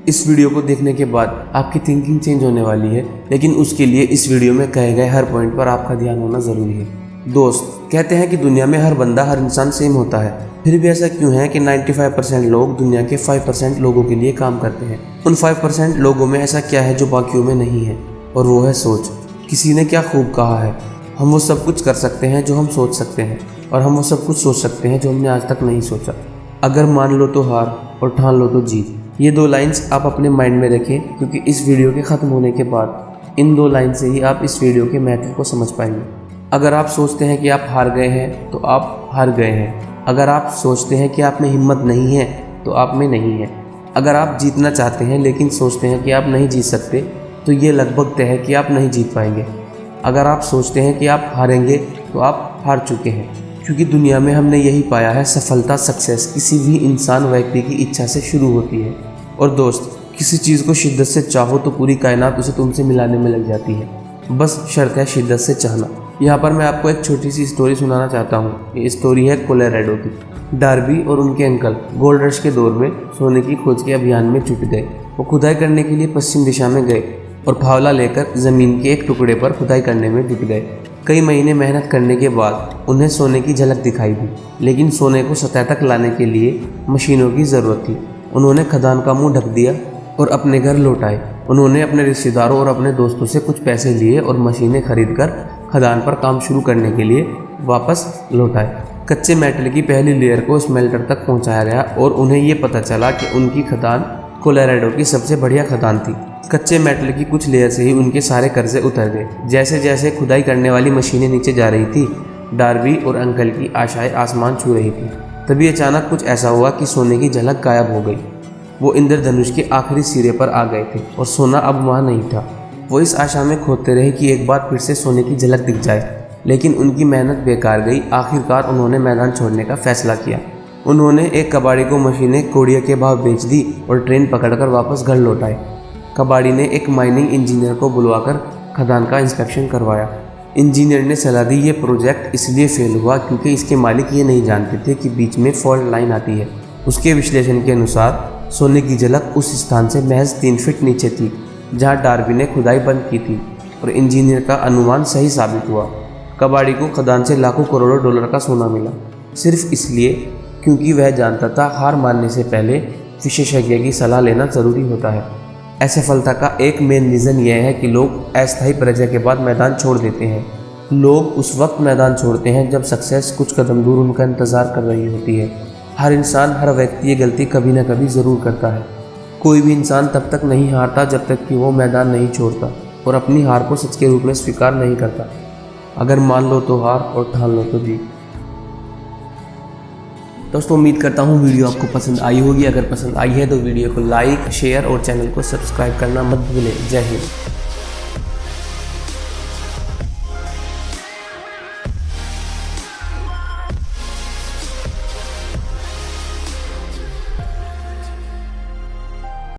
इस वीडियो को देखने के बाद आपकी थिंकिंग चेंज होने वाली है, लेकिन उसके लिए इस वीडियो में कहे गए हर पॉइंट पर आपका ध्यान होना ज़रूरी है। दोस्त, कहते हैं कि दुनिया में हर बंदा, हर इंसान सेम होता है। फिर भी ऐसा क्यों है कि 95% लोग दुनिया के 5% लोगों के लिए काम करते हैं? उन 5% लोगों में ऐसा क्या है जो बाकियों में नहीं है? और वो है सोच। किसी ने क्या खूब कहा है, हम वो सब कुछ कर सकते हैं जो हम सोच सकते हैं, और हम वो सब कुछ सोच सकते हैं जो हमने आज तक नहीं सोचा। अगर मान लो तो हार और ठान लो तो जीत। ये 2 लाइन्स आप अपने माइंड में रखें, क्योंकि इस वीडियो के ख़त्म होने के बाद इन 2 लाइन से ही आप इस वीडियो के महत्व को समझ पाएंगे। अगर आप सोचते हैं कि आप हार गए हैं तो आप हार गए हैं। अगर आप सोचते हैं कि आप में हिम्मत नहीं है तो आप में नहीं है। अगर आप जीतना चाहते हैं लेकिन सोचते हैं कि आप नहीं जीत सकते, तो ये लगभग तय है कि आप नहीं जीत पाएंगे। अगर आप सोचते हैं कि आप हारेंगे तो आप हार चुके हैं, क्योंकि दुनिया में हमने यही पाया है, सफलता, सक्सेस किसी भी इंसान, व्यक्ति की इच्छा से शुरू होती है। और दोस्त, किसी चीज़ को शिद्दत से चाहो तो पूरी कायनात उसे तुमसे मिलाने में लग जाती है। बस शर्त है शिद्दत से चाहना। यहाँ पर मैं आपको एक छोटी सी स्टोरी सुनाना चाहता हूँ। ये स्टोरी है कोलोराडो की। डार्बी और उनके अंकल गोल्ड रश के दौर में सोने की खोज के अभियान में जुट गए। वो खुदाई करने के लिए पश्चिम दिशा में गए और फावला लेकर ज़मीन के एक टुकड़े पर खुदाई करने में जुट गए। कई महीने मेहनत करने के बाद उन्हें सोने की झलक दिखाई दी, लेकिन सोने को सतह तक लाने के लिए मशीनों की ज़रूरत थी। उन्होंने खदान का मुंह ढक दिया और अपने घर लौट आए। उन्होंने अपने रिश्तेदारों और अपने दोस्तों से कुछ पैसे लिए और मशीनें खरीदकर खदान पर काम शुरू करने के लिए वापस लौट आए। कच्चे मेटल की पहली लेयर को स्मेल्टर तक पहुंचाया गया और उन्हें ये पता चला कि उनकी खदान कोलोराडो की सबसे बढ़िया खदान थी। कच्चे मेटल की कुछ लेयर से ही उनके सारे कर्जे उतर गए। जैसे जैसे खुदाई करने वाली मशीनें नीचे जा रही थी, डार्बी और अंकल की आशाएं आसमान छू रही थी। तभी अचानक कुछ ऐसा हुआ कि सोने की झलक गायब हो गई। वो इंद्रधनुष के आखिरी सिरे पर आ गए थे और सोना अब वहाँ नहीं था। वो इस आशा में खोदते रहे कि एक बार फिर से सोने की झलक दिख जाए, लेकिन उनकी मेहनत बेकार गई। आखिरकार उन्होंने मैदान छोड़ने का फैसला किया। उन्होंने एक कबाड़ी को मशीनें कोड़िया के भाव बेच दी और ट्रेन पकड़कर वापस घर लौट आए। कबाड़ी ने एक माइनिंग इंजीनियर को बुलवाकर खदान का इंस्पेक्शन करवाया। इंजीनियर ने सलाह दी, ये प्रोजेक्ट इसलिए फेल हुआ क्योंकि इसके मालिक ये नहीं जानते थे कि बीच में फॉल्ट लाइन आती है। उसके विश्लेषण के अनुसार सोने की झलक उस स्थान से महज 3 फीट नीचे थी जहां डार्बी ने खुदाई बंद की थी, और इंजीनियर का अनुमान सही साबित हुआ। कबाड़ी को खदान से लाखों करोड़ों डॉलर का सोना मिला, सिर्फ इसलिए क्योंकि वह जानता था हार मानने से पहले विशेषज्ञ की सलाह लेना ज़रूरी होता है। असफलता का एक मेन रीज़न यह है कि लोग अस्थायी पराजय के बाद मैदान छोड़ देते हैं। लोग उस वक्त मैदान छोड़ते हैं जब सक्सेस कुछ कदम दूर उनका इंतज़ार कर रही होती है। हर इंसान, हर व्यक्ति ये गलती कभी ना कभी ज़रूर करता है। कोई भी इंसान तब तक नहीं हारता जब तक कि वो मैदान नहीं छोड़ता और अपनी हार को सच के रूप में स्वीकार नहीं करता। अगर मान लो तो हार और ठान लो तो जीत। दोस्तों, उम्मीद करता हूँ वीडियो आपको पसंद आई होगी। अगर पसंद आई है तो वीडियो को लाइक, शेयर और चैनल को सब्सक्राइब करना मत भूलें। जय हिंद।